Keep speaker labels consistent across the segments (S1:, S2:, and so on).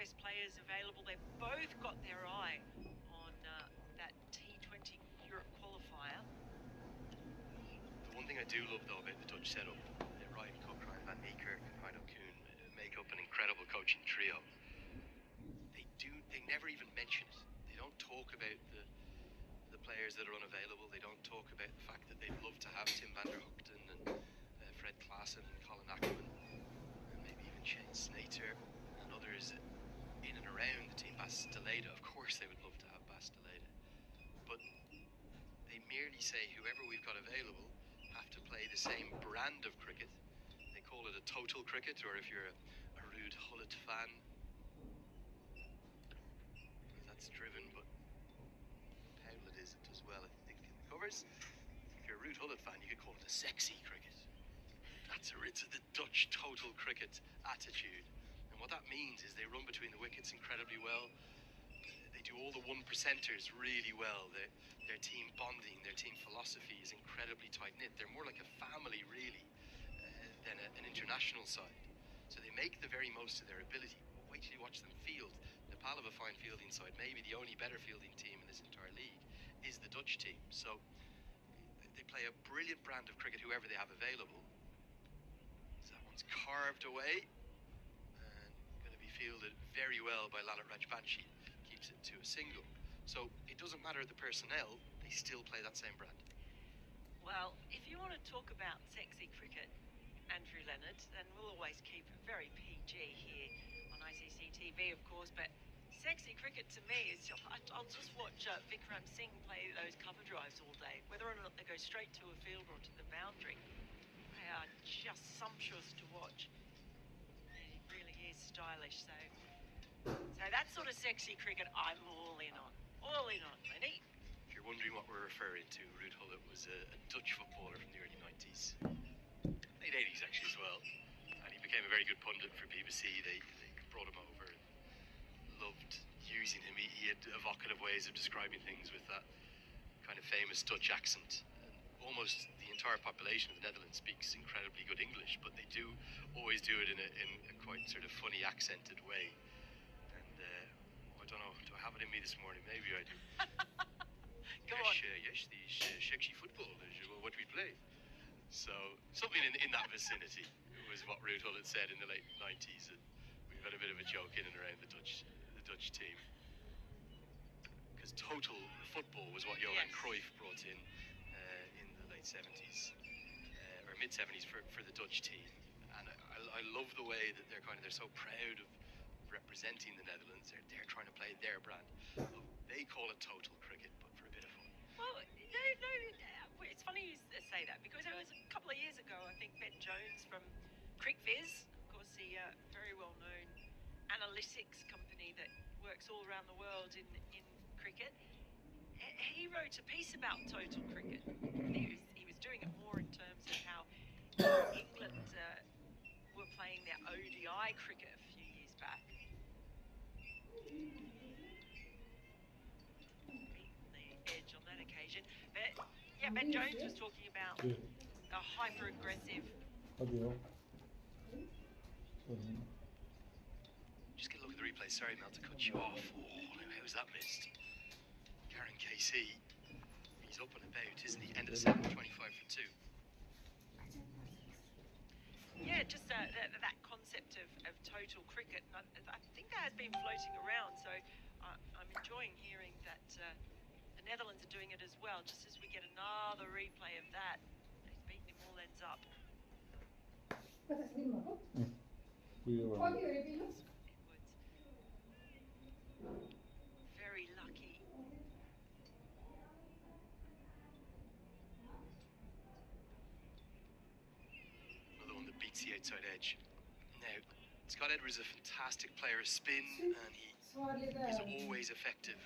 S1: best players available. They've both got their eye on that T20 Europe qualifier.
S2: The one thing I do love, though, about the Dutch setup, Ryan Cook, Ryan van Niekerk, and Heino Kuhn make up an incredible coaching trio. They never even mention it. They don't talk about the players that are unavailable. They don't talk about the fact that they'd love to have Tim van der Hoogten and Fred Klaassen and Colin Ackerman, and maybe even Shane Snater and others in and around the team. Bas de Leede, of course they would love to have Bas de Leede. But they merely say whoever we've got available have to play the same brand of cricket. They call it a total cricket, or if you're a Ruud Gullit fan, that's driven, but Powlett is it as well, I think, in the covers. If you're a Ruud Gullit fan, you could call it a sexy cricket. It's the Dutch total cricket attitude. And what that means is they run between the wickets incredibly well. They do all the one percenters really well. Their team bonding, their team philosophy is incredibly tight-knit. They're more like a family, really, than an international side. So they make the very most of their ability. But wait till you watch them field. Nepal have a fine fielding side. Maybe the only better fielding team in this entire league is the Dutch team. So they play a brilliant brand of cricket, whoever they have available. So that one's carved away and going to be fielded very well by Lalit Rajbanshi. Keeps it to a single. So it doesn't matter the personnel, they still play that same brand.
S1: Well, if you want to talk about sexy cricket, Andrew Leonard, then we'll always keep it very PG here on ICC TV, of course, but sexy cricket to me is, I'll just watch Vikram Singh play those cover drives all day, whether or not they go straight to a field or to the boundary. They are just sumptuous to watch. He really is stylish, so that sort of sexy cricket I'm all in on. All in on, Lenny.
S2: If you're wondering what we're referring to, Ruud Gullit was a Dutch footballer from the early 90s. Late 80s, actually, as well. And he became a very good pundit for BBC. They brought him over and loved using him. He had evocative ways of describing things with that kind of famous Dutch accent. Almost the entire population of the Netherlands speaks incredibly good English, but they do always do it in a quite sort of funny, accented way. And I don't know, do I have it in me this morning? Maybe I do.
S1: Go on.
S2: Yes, the sexy football is what we play. So something in that vicinity was what Ruud Gullit said in the late 90s. And we've had a bit of a joke in and around the Dutch team. Because total football was what Johan Cruyff brought in the late 70s or mid 70s for the Dutch team. And I love the way that they're so proud of representing the Netherlands. They're trying to play their brand. They call it total cricket, but for a bit of fun.
S1: Well, no, it's funny you say that, because it was a couple of years ago, I think Ben Jones from CricViz, of course, the very well-known analytics company that works all around the world in cricket, he wrote a piece about total cricket. He was doing it more in terms of how England were playing their ODI cricket a few years back. The edge on that occasion. But yeah, Ben Jones was talking about a hyper-aggressive.
S2: Just get a look at the replay. Sorry, Mel, to cut you off. Oh, how was that missed? Karen Casey, he's up and about, isn't he? End of the 7th, 25 for 2.
S1: Yeah, just that concept of total cricket. And I think that has been floating around, so I'm enjoying hearing that the Netherlands are doing it as well, just as we get another replay of that. He's beating him all ends up. Edwards. Very lucky.
S2: Another one that beats the outside edge. Now, Scott Edwards is a fantastic player of spin, and he is always effective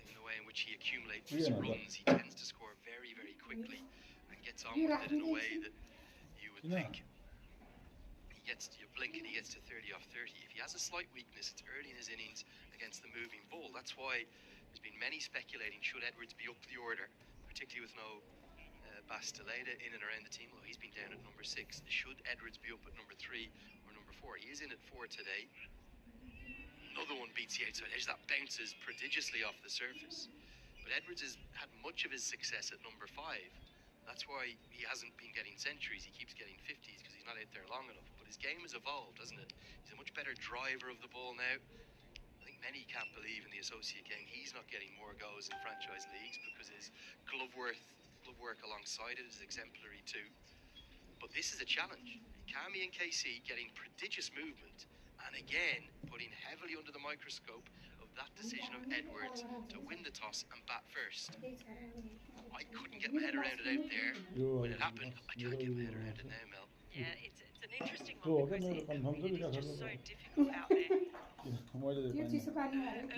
S2: in the way in which he accumulates his runs. He tends to score very, very quickly and gets on with it in a way that you would think. You blink and he gets to 30 off 30. If he has a slight weakness, it's early in his innings against the moving ball. That's why there's been many speculating, should Edwards be up the order, particularly with no Bas de Leede in and around the team. Well, he's been down at number 6. Should Edwards be up at number 3 or number 4? He is in at 4 today. Another one beats the outside edge that bounces prodigiously off the surface. But Edwards has had much of his success at number 5. That's why he hasn't been getting centuries. He keeps getting 50s because he's not out there long enough. But his game has evolved, hasn't it? He's a much better driver of the ball now. I think many can't believe in the associate game he's not getting more goals in franchise leagues because his glove work alongside it is exemplary too. But this is a challenge. Cammy and KC getting prodigious movement, and again putting heavily under the microscope of that decision of Edwards to win the toss and bat first. I couldn't get my head around it out there when it happened. I can't get my head around it now, Mel.
S1: Yeah, it's an interesting one because it is just so difficult out there.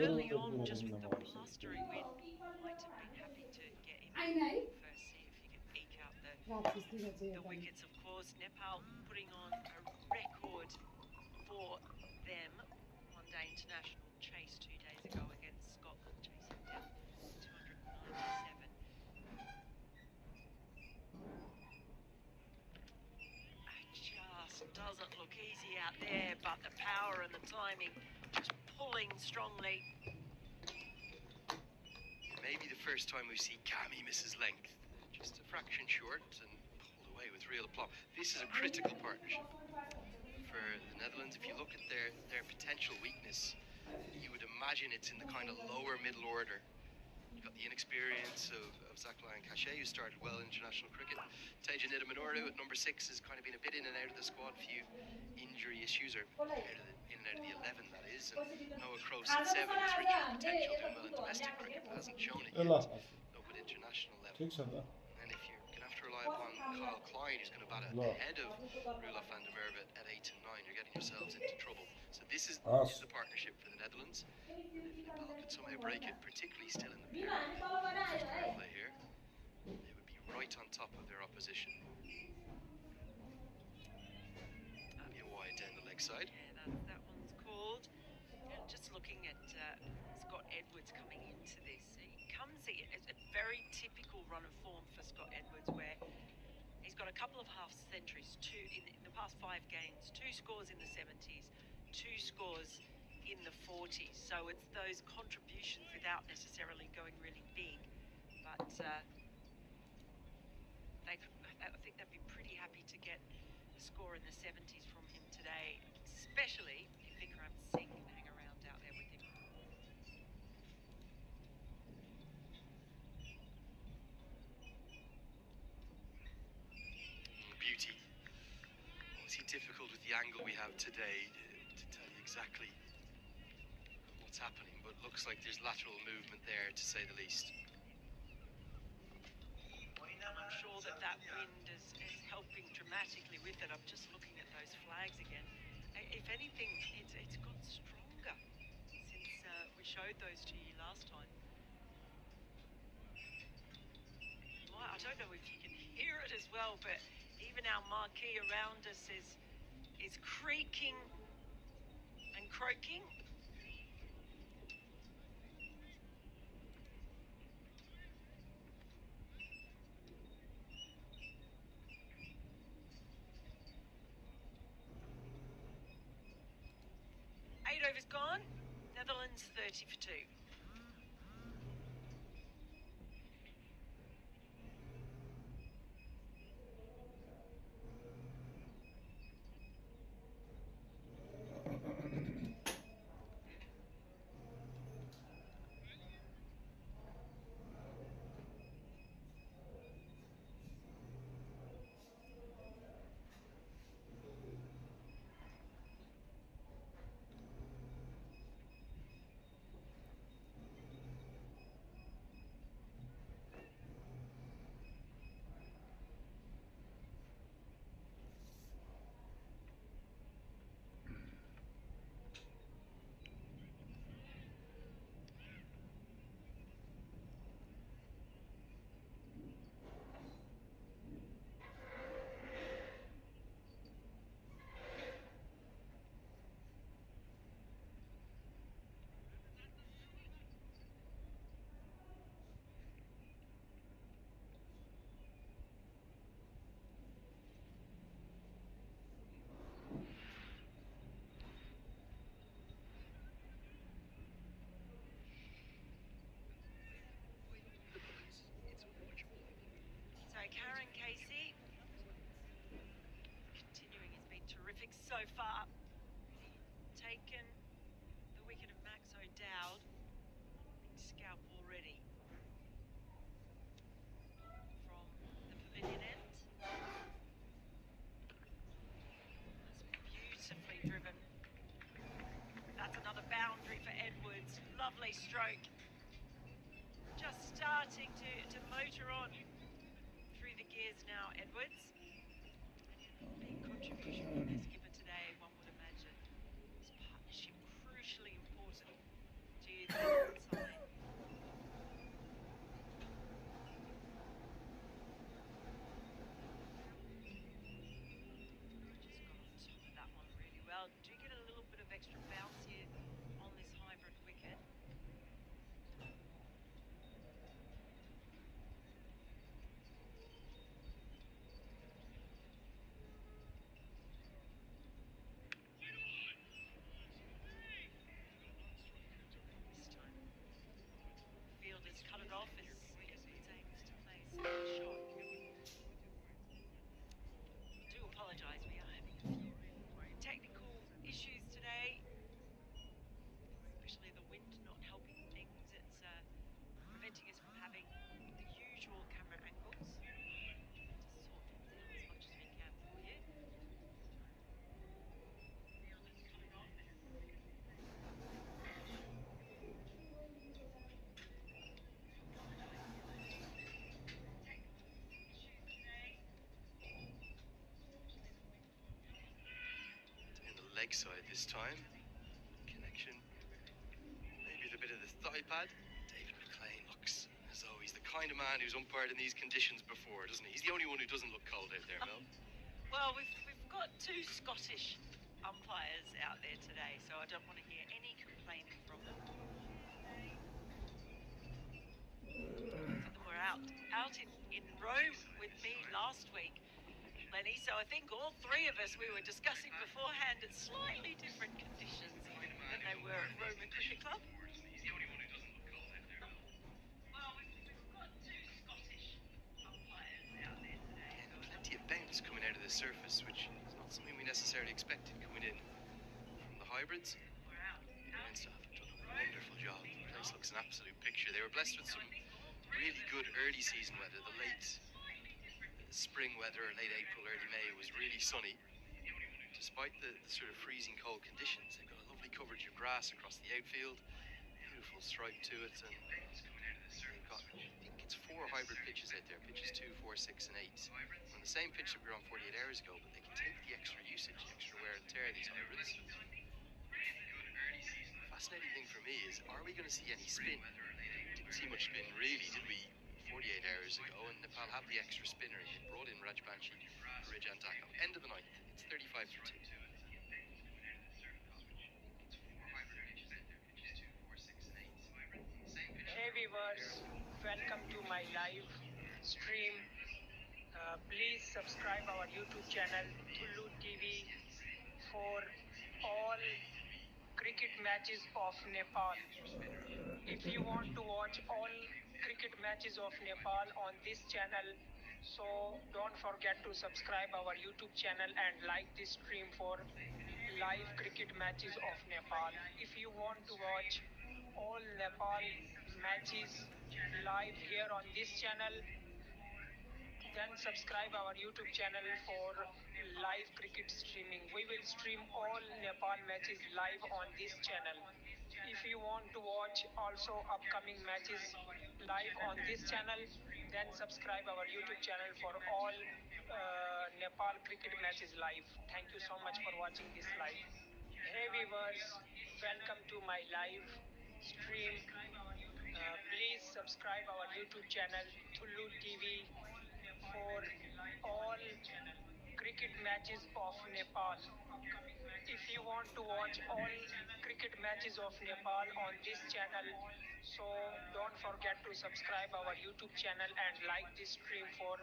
S1: Early on, just with the blustering wind, might have been happy to get him in first, see if he can eke out the wickets. Of course, Nepal putting on a record for them. One-day international chase 2 days ago against Scotland, chasing down 297. It just doesn't look easy out there, but the power and the timing just pulling strongly.
S2: Maybe the first time we see Cammy miss his length, just a fraction short and pulled away with real aplomb. This is a critical partnership for the Netherlands. If you look at their potential weakness, you would imagine it's in the kind of lower middle order. You've got the inexperience of Zakaria and Cachet, who started well in international cricket. Teja Nidamanuru at number 6 has kind of been a bit in and out of the squad, a few injury issues, or in and out of the 11, that is. And Noah Cross at 7 has rich potential, doing well in domestic cricket, but hasn't shown it yet up at international level. And if you're going to have to rely upon Kyle Klein, who's going to bat ahead of Roelof van der Merwe at 8 and 9, you're getting yourselves into trouble. So this is the partnership for the Netherlands. And if Nepal could somehow break it, particularly still in the period of play here, they would be right on top of their opposition. Abia wide down the leg side.
S1: Yeah, that one's called. And just looking at Scott Edwards coming into this, he comes in a very typical run of form for Scott Edwards, where he's got a couple of half centuries, two in the past 5 games, 2 scores in the 70s, 2 scores in the 40s. So it's those contributions without necessarily going really big, but I think they'd be pretty happy to get a score in the 70s from him today, especially if Vikram Singh can hang around out there with him.
S2: Beauty. Obviously difficult with the angle we have today to tell you exactly what's happening, but looks like there's lateral movement there, to say the least.
S1: I'm sure that wind is helping dramatically with it. I'm just looking at those flags again. If anything, it's got stronger since we showed those to you last time. I don't know if you can hear it as well, but even our marquee around us is creaking and croaking. Overs gone. Netherlands 30 for 2. terrific so far. Taken the wicket of Max O'Dowd. Scalp already from the pavilion end. That's beautifully driven. That's another boundary for Edwards. Lovely stroke. Just starting to motor on through the gears now, Edwards. Big contribution from their skipper today, one would imagine. This partnership crucially important to the England side. Just got on top of that one really well. Do get a little bit of extra bounce here on this hybrid wicket. Fielders cut it off as Edwards aims to place a shot. I do apologise, we are having a few technical issues today, especially the wind not helping things. It's preventing us from having the usual camera angles. To sort things out as much as we can for you.
S2: Leg side this time. Connection. Maybe with a bit of the thigh pad. David McLean looks as though he's the kind of man who's umpired in these conditions before, doesn't he? He's the only one who doesn't look cold out there, Mel.
S1: Well, we've got two Scottish umpires out there today, so I don't want to hear any complaining from them. Some of them were out in Rome with me last week, Lenny, so I think all three of us, we were discussing beforehand at slightly different conditions than they were at Roman Cricket Club.
S2: He's the only one who doesn't look cold out there, Mel.
S1: Well, we've got two Scottish umpires out there today.
S2: Yeah, plenty of bounce coming out of the surface, which is not something we necessarily expected coming in from the hybrids. The staff have done a wonderful job. The place looks an absolute picture. They were blessed with some really good early season weather. The late spring weather, late April, early May, was really sunny. Despite the sort of freezing cold conditions, they've got a lovely coverage of grass across the outfield, beautiful stripe to it, and they've got, I think it's 4 hybrid pitches out there, pitches 2, 4, 6 and 8. On the same pitch that we were on 48 hours ago, but they can take the extra usage, the extra wear and tear, these hybrids. The fascinating thing for me is, are we going to see any spin? Didn't see much spin really, did we, 48 hours ago, and Nepal have the extra spinner. They brought in Rajbanshi, Rajan Takam. End of the 9th. It's 35 for 2.
S3: Hey viewers, welcome to my live stream. Please subscribe our YouTube channel Thullu TV for all cricket matches of Nepal. If you want to watch all cricket matches of Nepal on this channel, so don't forget to subscribe our YouTube channel and like this stream for live cricket matches of Nepal. If you want to watch all Nepal matches live here on this channel, then subscribe our YouTube channel for live cricket streaming. We will stream all Nepal matches live on this channel. If you want to watch also upcoming matches live on this channel, then subscribe our YouTube channel for all Nepal cricket matches live. Thank you so much for watching this live. Hey viewers, welcome to my live stream. Please subscribe our YouTube channel Thullu TV for all cricket matches of Nepal. If you want to watch all cricket matches of Nepal on this channel, so don't forget to subscribe our YouTube channel and like this stream for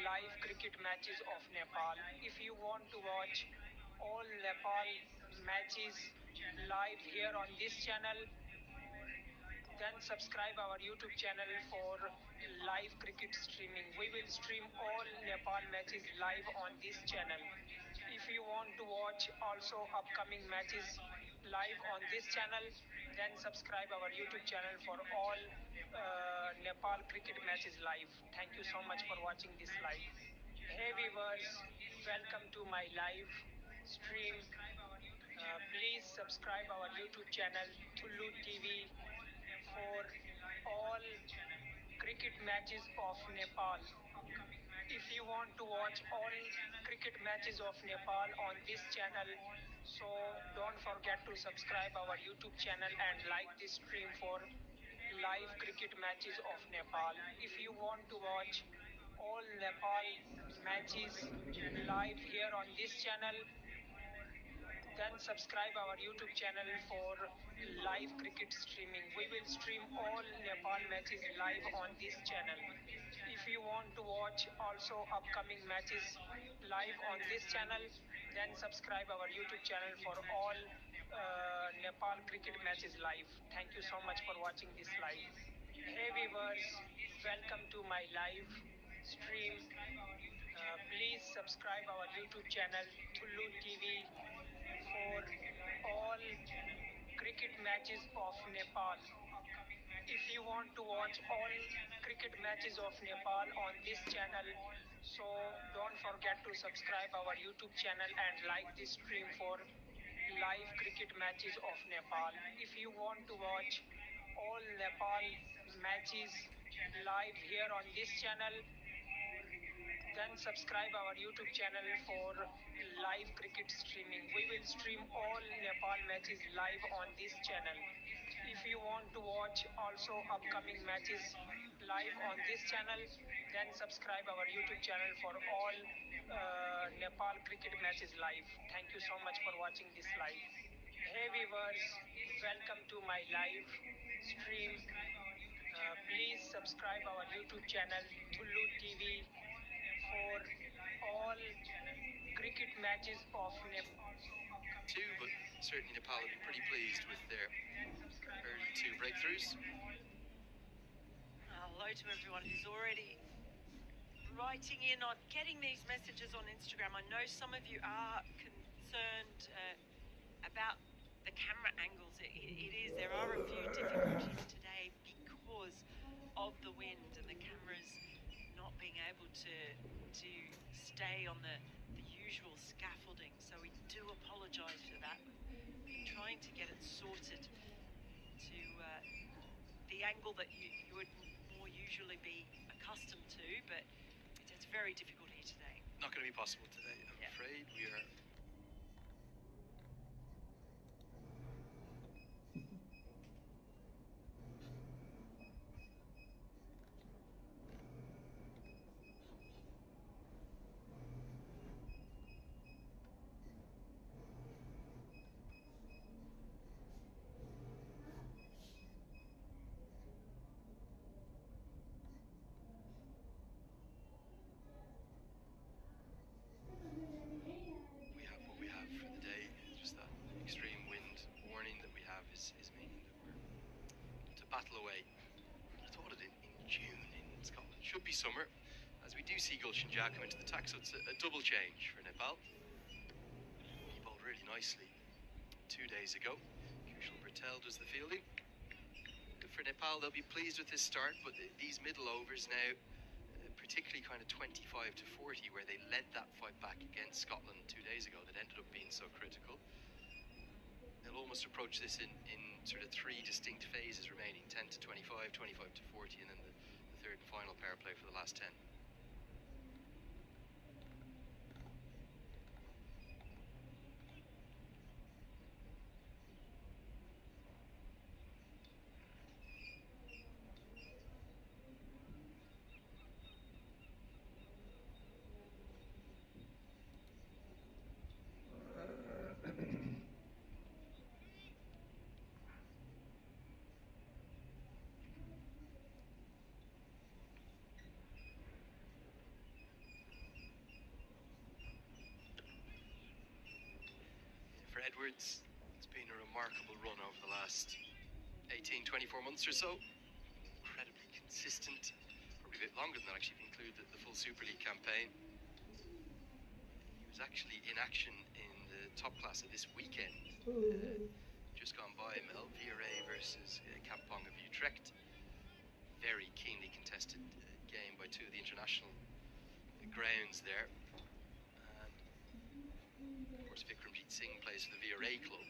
S3: live cricket matches of Nepal. If you want to watch all Nepal matches live here on this channel, then subscribe our YouTube channel for live cricket streaming. We will stream all Nepal matches live on this channel. If you want to watch also upcoming matches live on this channel, then subscribe our YouTube channel for all Nepal cricket matches live. Thank you so much for watching this live. Hey viewers, welcome to my live stream. Please subscribe our YouTube channel Thullu TV for all cricket matches of Nepal. If you want to watch all cricket matches of Nepal on this channel, so don't forget to subscribe our YouTube channel and like this stream for live cricket matches of Nepal. If you want to watch all Nepal matches live here on this channel, then subscribe our YouTube channel for live cricket streaming. We will stream all Nepal matches live on this channel. If you want to watch also upcoming matches live on this channel, then subscribe our YouTube channel for all Nepal cricket matches live. Thank you so much for watching this live. Hey viewers, welcome to my live stream. Please subscribe our YouTube channel Thullu TV for all cricket matches of Nepal. If you want to watch all cricket matches of Nepal on this channel, so don't forget to subscribe our YouTube channel and like this stream for live cricket matches of Nepal. If you want to watch all Nepal matches live here on this channel, then subscribe our YouTube channel for live cricket streaming. We will stream all Nepal matches live on this channel. If you want to watch also upcoming matches live on this channel, then subscribe our YouTube channel for all Nepal cricket matches live. Thank you so much for watching this live. Hey viewers, welcome to my live stream. Please subscribe our YouTube channel Thullu TV for all cricket matches of Nepal.
S2: Two, but certainly Nepal will be pretty pleased with their early two breakthroughs.
S1: Hello to everyone who's already writing in on getting these messages on Instagram. I know some of you are concerned about the camera angles. There are a few difficulties today because of the wind and the cameras not being able to stay on the usual scaffolding. So we do apologise for that. We've been trying to get it sorted to the angle that you would more usually be accustomed to, but it's very difficult here today.
S2: Not going to be possible today, I'm afraid. We are battle away. I thought it in June in Scotland. Should be summer, as we do see Gulshan Jah come into the tack, so it's a double change for Nepal. He bowled really nicely 2 days ago. Kushal Patel does the fielding. For Nepal, they'll be pleased with this start, but these middle overs now, particularly kind of 25 to 40, where they led that fight back against Scotland 2 days ago, that ended up being so critical. They'll almost approach this in sort of three distinct phases remaining, 10 to 25, 25 to 40, and then the third and final power play for the last 10. Edwards, it's been a remarkable run over the last 18, 24 months or so. Incredibly consistent, probably a bit longer than that actually, if you include the full Super League campaign. He who's actually in action in the top class of this weekend. Just gone by, Mel. VRA versus Kampong of Utrecht. Very keenly contested game by two of the international grounds there. And of course, Vikramjit Singh plays for the VRA club.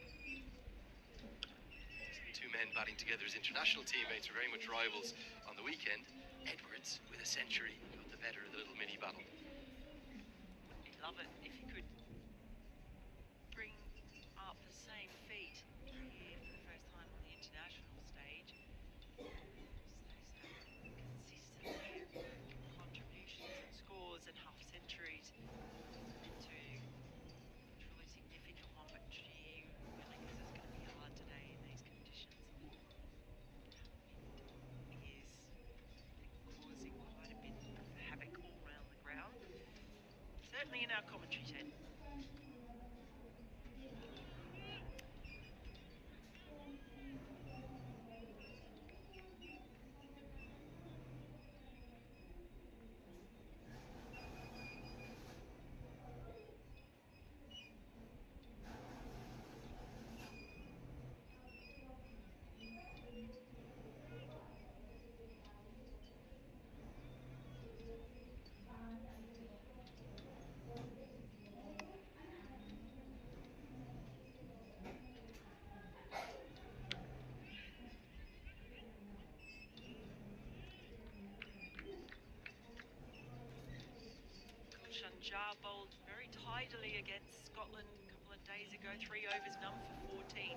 S2: Two men batting together as international teammates are very much rivals on the weekend. Edwards, with a century, got the better of the little mini battle.
S1: Wouldn't he love it if he could bring up the same feat here for the first time on the international stage? Consistently contributions and scores and half centuries into a truly significant one, but gee, willing is going to be hard today in these conditions. Wind is causing quite a bit of havoc all around the ground. Certainly in our commentary tent. Shanjar bowled very tidily against Scotland a couple of days ago. 3 overs, none for 14.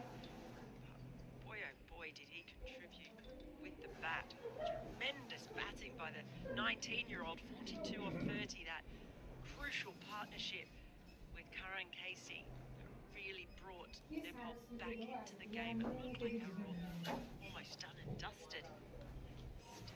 S1: Boy, oh boy, did he contribute with the bat. Tremendous batting by the 19-year-old, 42 off 30. That crucial partnership with Karan Casey really brought Nepal back into the game. It looked like they were all almost done and dusted. That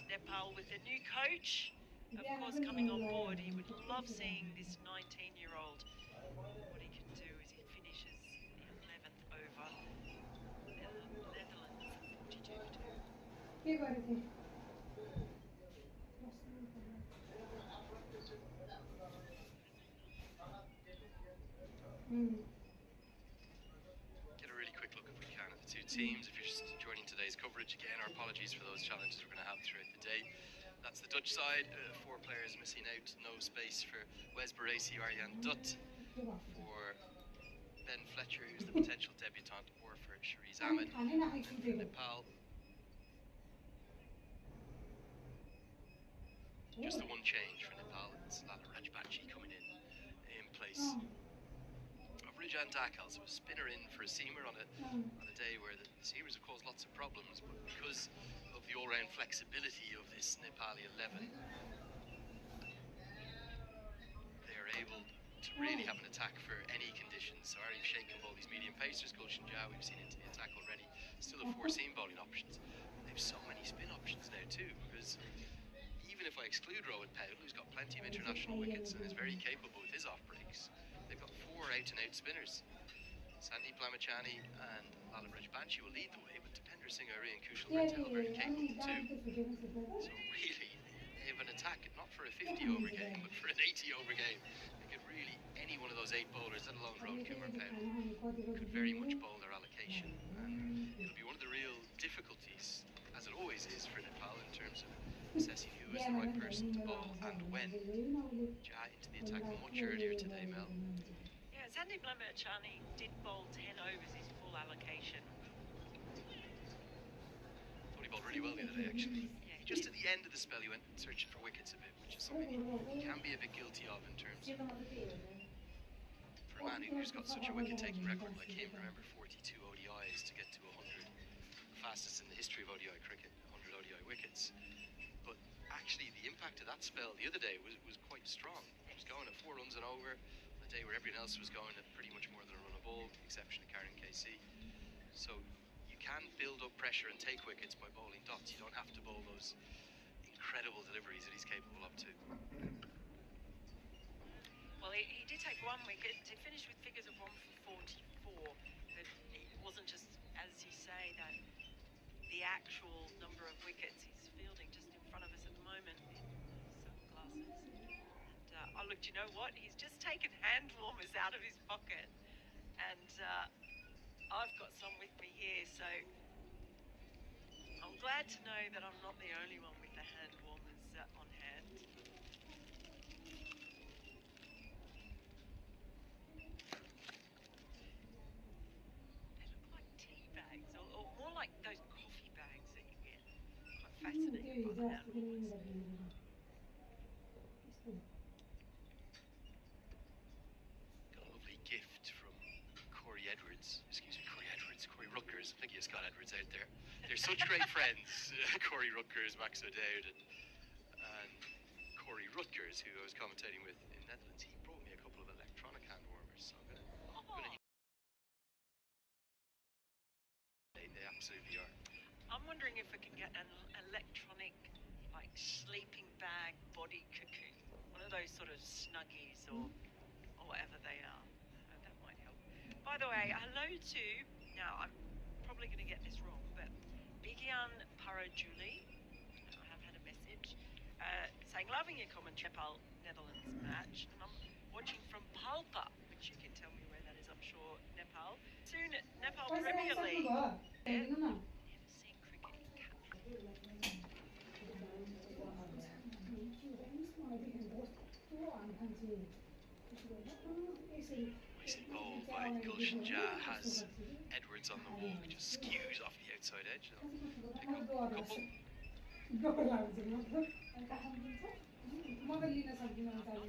S1: Nepal with a new coach, of course, coming on board. He would love seeing this 19-year-old. What he can do is he finishes the 11th over. Netherlands 42-2.
S2: Get a really quick look, if we can, at the two teams. If you're just joining today's coverage, again, our apologies for those challenges we're going to have throughout the day. That's the Dutch side, 4 players missing out, no space for Wes Baresi, Aryan Dutt, for Ben Fletcher, who's the potential debutant, or for Shariz Ahmed for Nepal. Just the one change for Nepal, it's Lala Rajbanshi coming in place of Rijan Dakal, so a spinner in for a seamer on a day where the seamers have caused lots of problems, but because of the all-round flexibility of this Nepali 11, they are able to really have an attack for any conditions. So Arif Sheikh can bowl these medium pacers, Gulshan Jha, we've seen into the attack already, still have 4 seam bowling options. They have so many spin options now too, because even if I exclude Rohit Paul, who's got plenty of international wickets and is very capable with his off breaks, they've got 4 out-and-out spinners. Sandeep Lamachani and Lala Rajbanshi will lead the way, but Dipender Singh Ari and Kushal Patel are very capable too. So really, they have an attack not for a 50-over game, but for an 80-over game. They could really, any one of those 8 bowlers, let alone Rohit Kumar Paul, could very much bowl their allocation. And it'll be one of the real difficulties, as it always is for Nepal, in terms of assessing who is the right person to bowl and when. Jha into the attack much earlier today, Mel.
S1: Yeah, Sandeep Lamachani did bowl 10 overs his full allocation.
S2: Thought he bowled really well the other day, actually. Yeah, just at the end of the spell, he went searching for wickets a bit, which is something he can be a bit guilty of in terms of, for a man who's got such a wicket-taking record like him, remember 42 ODIs to get to 100, the fastest in the history of ODI cricket, 100 ODI wickets. But actually, the impact of that spell the other day was quite strong. He was going at 4 runs and over, a day where everyone else was going at pretty much more than a run a ball, with the exception of Karan KC. So you can build up pressure and take wickets by bowling dots. You don't have to bowl those incredible deliveries that he's capable of too.
S1: Well, he did take 1 wicket. He finished with figures of 1 for 44. But it wasn't just, as you say, that the actual number of wickets. He's fielding just in front of us at the moment in sunglasses. And oh, look, do you know what? He's just taken hand warmers out of his pocket. And I've got some with me here, so I'm glad to know that I'm not the only one with the hand warmers on hand. They look like tea bags, or more like those coffee bags that you get. Quite fascinating by the hand warmers.
S2: Got a lovely gift from Corey Edwards. Excuse me, Corey Edwards, Corey Ruckers. I think he has Scott Edwards out there. They're such great friends, Corey Ruckers, Max O'Dowd, and Corey Rutgers, who I was commentating with in Netherlands. He brought me a couple of electronic hand warmers, so I'm gonna they absolutely are.
S1: I'm wondering if we can get an electronic, like, sleeping bag body cocoon. One of those sort of snuggies or whatever they are. That might help. By the way, hello to, now I'm probably going to get this wrong, but Bigyan Parajuli. I have had a message saying, loving your comment, Nepal Netherlands match. And I'm watching from Palpa, which you can tell me where that is, I'm sure, Nepal. Soon, Nepal Premier League. Never seen cricket in Kathmandu.
S2: Nicely bowled by Gulshan Jah, has Edwards on the wall, who just skews off the outside edge. They'll pick up a couple.
S1: I'm not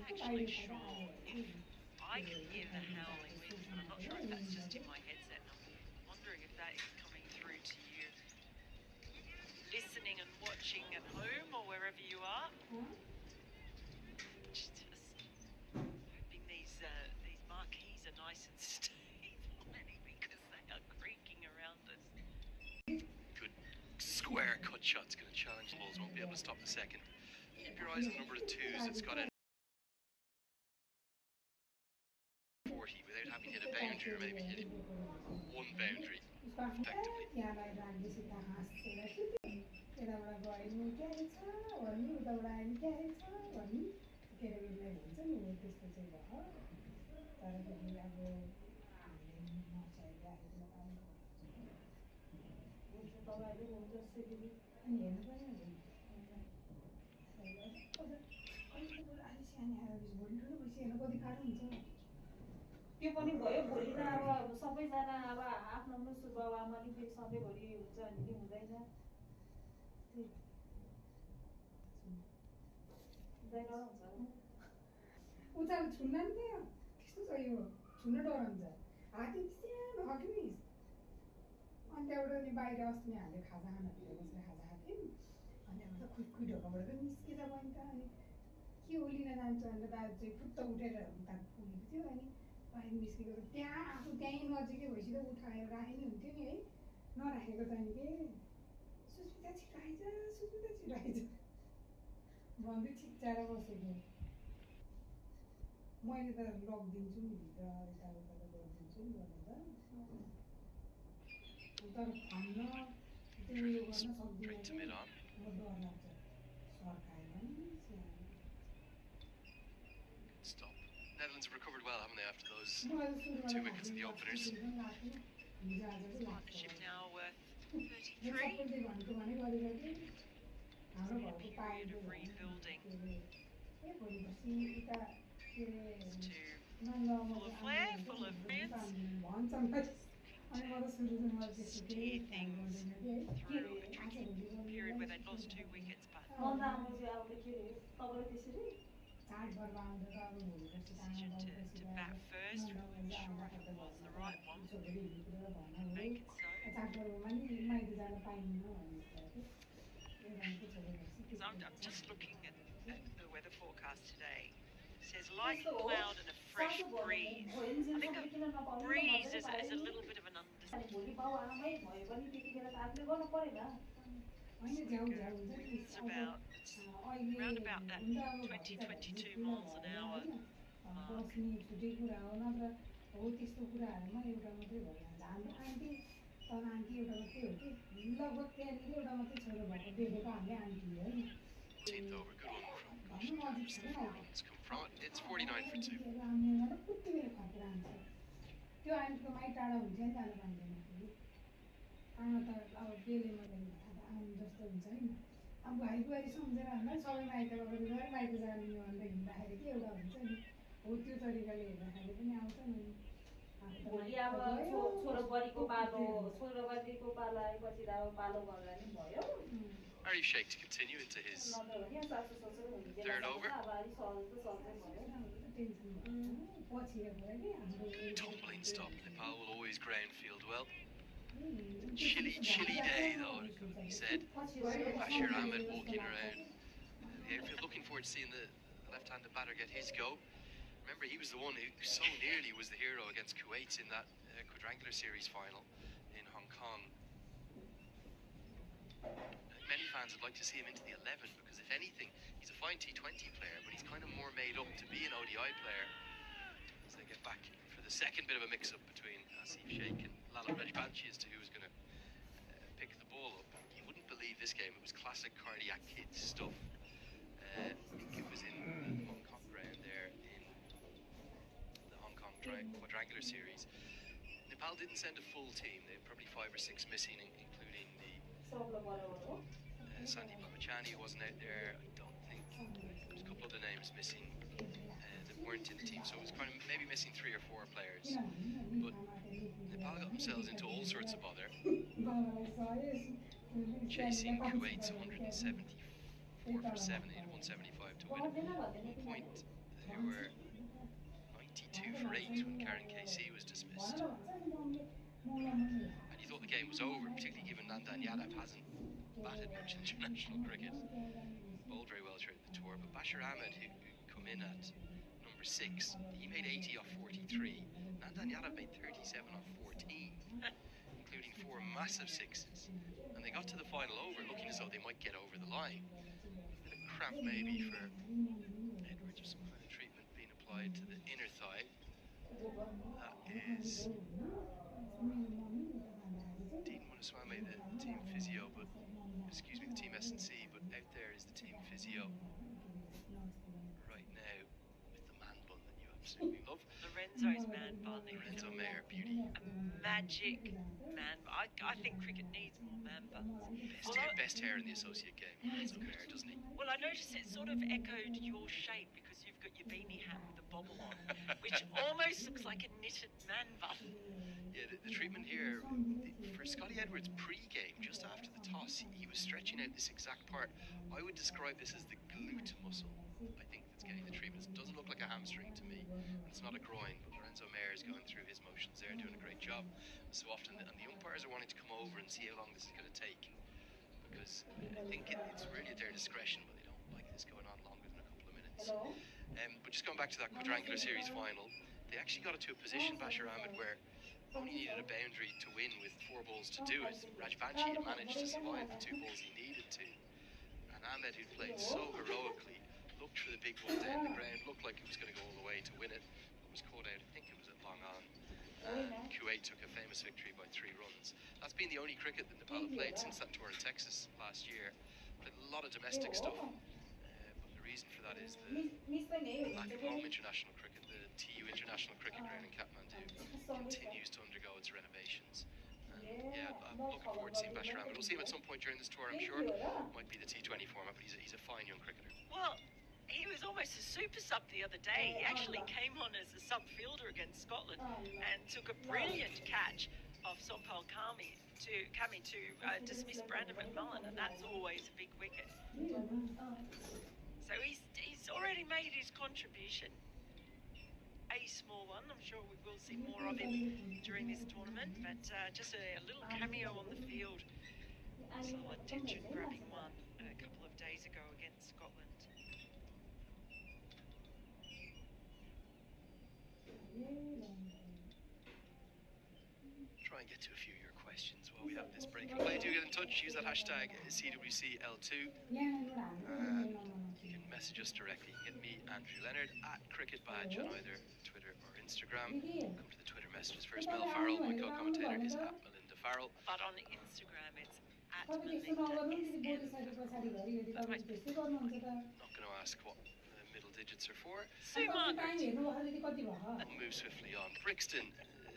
S1: actually sure if I can hear the howling wind, and I'm not sure if that's just in my headset. I'm wondering if that is coming through to you, listening and watching at home or wherever you are. Just hoping these marquees are nice and stable, because they are creaking around us.
S2: Good square cut shot's going to challenge the balls, won't be able to stop the second. Keep your eyes on the number of twos. It's got a 40 without having hit a boundary, or maybe hitting one boundary effectively.
S4: त्यो पनि भयो भोलि त अब सबैजना अब आफ्नो आफ्नो सुबाबामाले फेरि सधैँभरि हुन्छ भने नि हुँदैन
S5: उता छुन्न नि त्यो त्यस्तो छ यो छुन्न डराउँछ हात सानो हकिमिस अनि त्यहाँबाट नि बाहिर अस्ति नै हामीले खाजा खान भित्र बसेर खाजा खाथ्यौँ अनि त्यहाँबाट खुइ ढोकाबाट पनि निस्केर पनि त अनि के हो लिन जान्छ भनेर दाजु चाहिँ फुत्त उठेर उता पुगेको थियो अनि बाहिर निस्केको त्यहाँ आफू त्यहीँ नजिकै भएपछि त उठाएर राखे नि हुन्थ्यो नि है नराखेको त नि के सुस्मिता छिटो आइज भन्दै चिच्चाएर बसेको मैले त लगिदिन्छु नि भित्र यताउता त गरिदिन्छु नि भनेर तर भन्न त्यो उयो गर्न सक्दिनँ म डर लाग्छ सर्काएन नि
S2: Stop. Netherlands have recovered well, haven't they, after those 2 wickets in the openers?
S1: Partnership now worth 33. Period of rebuilding. It's full of flair, full of brilliance. Steer things through a tricky period where they'd lost 2 wickets, but decision to bat first, we weren't sure if it was the right one. Make it so. So I'm just looking at the weather forecast today. It says light cloud and a fresh breeze. I think a breeze is a little bit of an understatement. It's about around about that 20-22 miles an hour.
S5: बस्ने छुट्टै कुरा हो नत्र हो त्यस्तो कुराहरूमा एउटा मात्रै भइहाल्छ हाम्रो आन्टी तर आन्टी एउटा मात्रै हो कि लगभग त्यहाँनिर एउटा मात्रै छोरो भएको देखेको हामीले आन्टी हो नि
S2: 18th over, good one from Coach Campbell. The 4 runs come from it. It's 49 for 2.
S5: कति बेला खतरा हुन्छ त्यो आन्टीको माइ टाढा हुन्छ नि जानु पाउँदैन फेरि आमा त अब बेलेमा अब आउनु जस्तो हुन्छ नि अब भाइ बुहारी सम्झेर भन्दा सबै माइत गएर माइत जानु भनेर हिँड्दाखेरि के एउटा हुन्छ नि हो त्यो तरिकाले हेर्दाखेरि पनि आउँछ नि
S4: भोलि अब छोरोबुहारीको पालो छोरोबुहारीको पालो आएपछि त अब पालो गर्दा नि भयो
S2: Arif Sheikh to continue into his third over. Tumbling stop. Nepal will always ground field well. Chilly day though, he said. Bashir Ahmed walking around the outfield, looking forward to seeing the left-handed batter get his go. Remember, he was the one who so nearly was the hero against Kuwait in that quadrangular series final in Hong Kong. Many fans would like to see him into the 11 because, if anything, he's a fine T20 player, but he's kind of more made up to be an ODI player. As they get back for the second bit of a mix-up between Asif Sheikh and Lalit Rajbanshi as to who was going to pick the ball up. You wouldn't believe this game. It was classic cardiac kid stuff. I think it was in Hong Kong ground there in the Hong Kong quadrangular series. Nepal didn't send a full team. They had probably 5 or 6 missing, including the Sandeep Babachani wasn't out there. I don't think there's a couple other names missing that weren't in the team, so it was kind of maybe missing 3 or 4 players. But Nepal got themselves into all sorts of bother, chasing Kuwait's 174 for 7 in 175 to win. At one point, they were 92 for 8 when Karen KC was dismissed. And you thought the game was over, particularly given Nandan Yadav hasn't batted much international cricket. Bowled very well throughout the tour, but Bashir Ahmed, who come in at number 6, he made 80 off 43. Nandan Yadav made 37 off 14, including 4 massive sixes. And they got to the final over, looking as though they might get over the line. A bit of cramp maybe for Edwards, or some kind of treatment being applied to the inner thigh. That is Dean Munaswamy, the team physio, but the team S&C, but out there is the team physio right now with the man bun that you absolutely love.
S1: Lorenzo's man bun.
S2: Lorenzo Mayer, beauty.
S1: A magic man bun. I think cricket needs more man buns.
S2: Best hair in the associate game, Lorenzo Mayer, doesn't he?
S1: Well, I noticed it sort of echoed your shape because you've got your beanie hat with the bobble on, which almost looks like a knitted man bun.
S2: Yeah, the treatment here, for Scotty Edwards pre-game, just after the toss, he was stretching out this exact part. I would describe this as the glute muscle. I think that's getting the treatment. It doesn't look like a hamstring to me, and it's not a groin, but Lorenzo Mayer is going through his motions there, doing a great job. So often, and the umpires are wanting to come over and see how long this is going to take, because I think it's really at their discretion, but they don't like this going on longer than a couple of minutes. But just going back to that quadrangular series final, they actually got it to a position, Bashir Ahmed, where only needed a boundary to win with 4 balls to do it. Rajbanshi had managed to survive the 2 balls he needed to. And Ahmed, who'd played so heroically, looked for the big ball down the ground, looked like it was going to go all the way to win it, but was caught out. I think it was at long on. Kuwait took a famous victory by 3 runs. That's been the only cricket that Nepal have played since that tour in Texas last year. Played a lot of domestic stuff. But the reason for that is the lack of home international cricket. The TU International Cricket Ground in Kathmandu continues to undergo its renovations. Yeah, I'm looking forward to seeing Bashir Ahmed. We'll see him at some point during this tour, I'm sure. Might be the T20 format, but he's a fine young cricketer.
S1: Well, he was almost a super sub the other day. He actually came on as a sub fielder against Scotland and took a brilliant catch of Sompal Kami to dismiss Brandon McMullen, and that's always a big wicket. So he's already made his contribution. A small one. I'm sure we will see more of him during this tournament, but just a little cameo on the field. Solid attention-grabbing one a couple of days ago against Scotland.
S2: Try and get to a few of your questions while we have this break. And while you do get in touch, use that hashtag CWCL2. You can message us directly. Get me, Andrew Leonard, at Cricket Badge on either Twitter or Instagram. Come to the Twitter messages first. Mel Farrell, my co-commentator, is at Melinda Farrell.
S1: But on Instagram, it's at
S5: तपाईँ त्यस्तो
S1: Melinda
S5: नगर्नु नि
S1: SN.
S5: बोलिसके पछाडि घरिघरि तपाईँ त्यस्तै गर्नुहुन्छ त
S2: Not going to ask what the middle digits are for.
S1: Sue
S5: तपाईँ
S1: Margaret.
S5: टाइम हेर्नु अलिकति कति भयो
S2: We'll move swiftly on. Brixton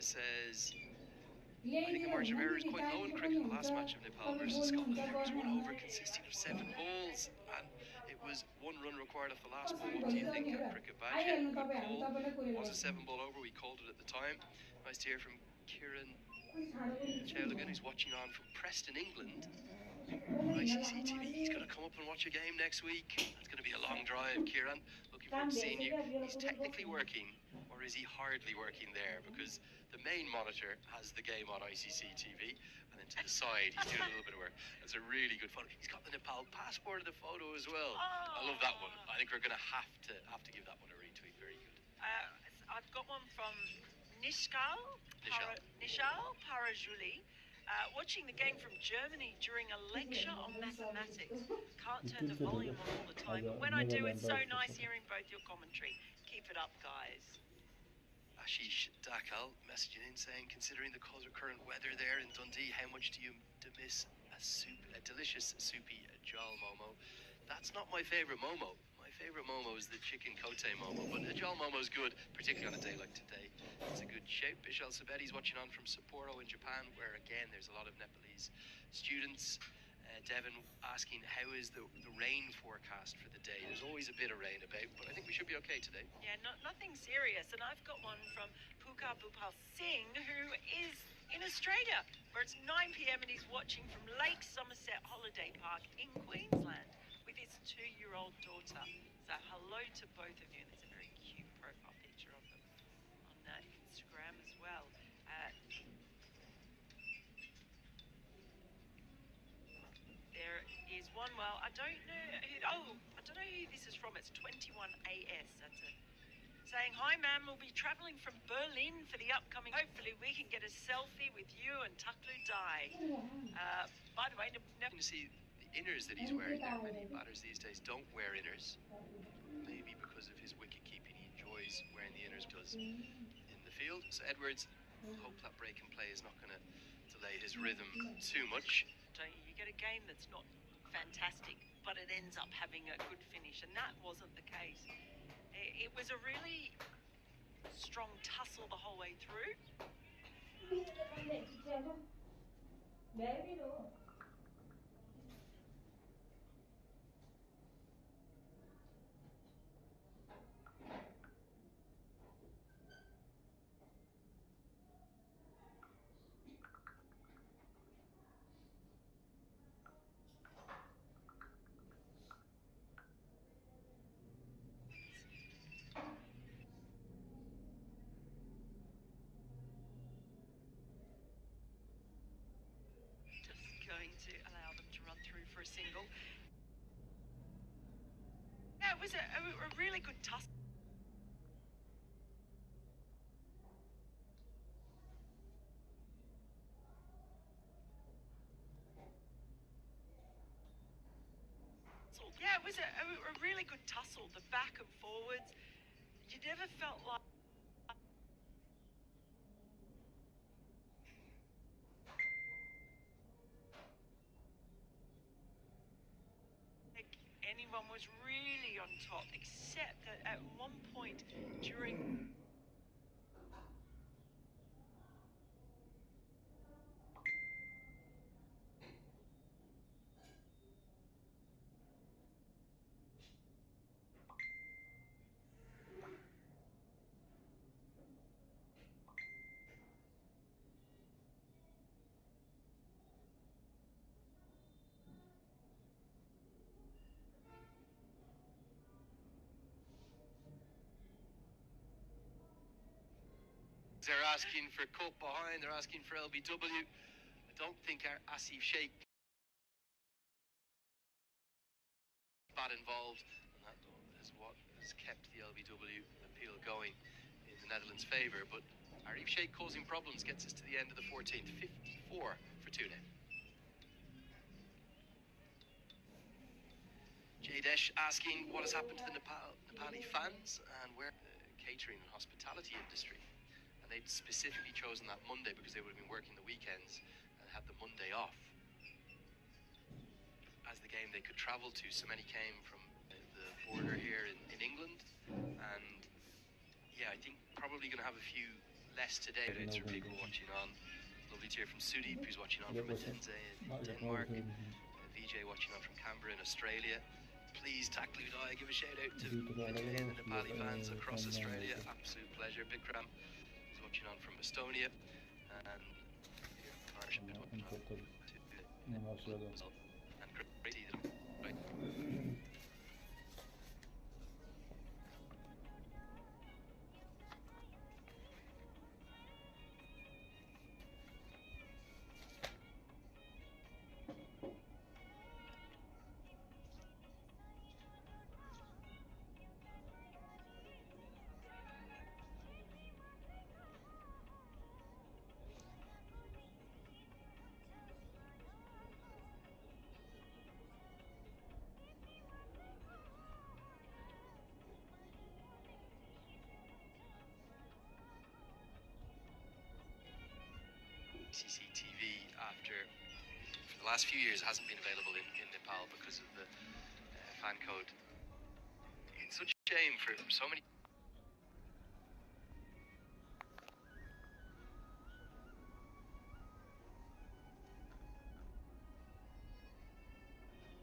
S2: says, I think
S5: ल्याइदिएर
S2: the margin of error is
S5: हुनु
S2: quite low in
S5: नि
S2: cricket. The last
S5: हुन्छ
S2: match of Nepal
S5: तपाईँ
S2: versus Scotland,
S5: बोल्नुहुन्छ
S2: there was one
S5: गर्नुहुन्छ
S2: over consisting of 7 balls, and it was 1 run required off the last ball.
S5: कसरी
S2: What do you
S5: भन्छ
S2: think,
S5: नि
S2: Cricket
S5: कुरा
S2: Badge?
S5: आइहाल्नु
S2: Good
S5: तपाईँहरू
S2: call.
S5: तपाईँलाई कोही
S2: It was a 7-ball over. We called it at the time. Nice to hear from Kieran Chowligan, who's watching on from Preston, England. ICC TV. He's going to come up and watch a game next week. It's going to be a long drive, Kieran. Looking forward to seeing you. He's technically working, or is he hardly working there? Because the main monitor has the game on ICC TV, and then to the side he's doing a little bit of work. That's a really good photo. He's got the Nepal passport in the photo as well. I love that one. I think we're going to have to give that one a retweet. Very good.
S1: I've got one from Nishal Parajuli. Watching the game from Germany during a lecture on mathematics. Can't turn the volume on all the time, but when I do, it's so nice hearing both your commentary. Keep it up, guys.
S2: Ashish Dakal messaging in saying, considering the current weather there in Dundee, how much do you miss a delicious soupy jal momo? That's not my favourite momo. My favourite momo is the chicken kote momo, but a jal momo is good, particularly on a day like today. It's a good shape. Bishal Sabeti's watching on from Sapporo in Japan, where again there's a lot of Nepalese students. Devin asking, how is the rain forecast for the day? There's always a bit of rain about, but I think we should be okay today.
S1: Yeah, nothing serious. And I've got one from Pukar Bhupal Singh, who is in Australia, where it's 9 p.m. and he's watching from Lake Somerset Holiday Park in Queensland with his 2-year-old daughter. So hello to both of you. And there's a very cute profile picture of them on Instagram as well. There is one. Well, I don't know who this is from. It's 21AS. That's it. Saying, hi, ma'am. We'll be travelling from Berlin for the upcoming. Hopefully, we can get a selfie with you and Taklu Dai. By the way,
S2: You can see the inners that he's wearing there. Many batters these days don't wear inners. Maybe because of his wicket keeping, he enjoys wearing the inners. Does in the field. So Edwards, hope that break and play is not going to delay his rhythm too much.
S1: you get a game that's not fantastic, but it ends up having a good finish, and that wasn't the case. It was a really strong tussle the whole way through. Going to allow them to run through for a single. Yeah, it was a really good tussle. Yeah, it was a really good tussle, the back and forwards. You never felt like anyone was really on top, except that at one point during
S2: they're asking for cut behind, they're asking for LBW. I don't think Asif Sheikh bat involved, and that is what has kept the LBW appeal going in the Netherlands' favour. But Arif Sheikh causing problems gets us to the end of the 14th. 54 for 2 now. Jaydesh asking what has happened to the Nepali fans and where the catering and hospitality industry. And they'd specifically chosen that Monday because they would have been working the weekends and had the Monday off as the game they could travel to. So many came from the border here in England, and yeah, I think probably going to have a few less today. It's for people watching on. Lovely to hear from Sudeep, who's watching on from Odense in Denmark. VJ watching on from Canberra in Australia. Please, Takli Udai, give a shout out to Vijay and the Nepali fans across Australia. Absolute pleasure. Bikram is watching on from Estonia, and Karsh is watching on to and crazy, right? CCTV for the last few years hasn't been available in Nepal because of the fan code. It's such a shame for so many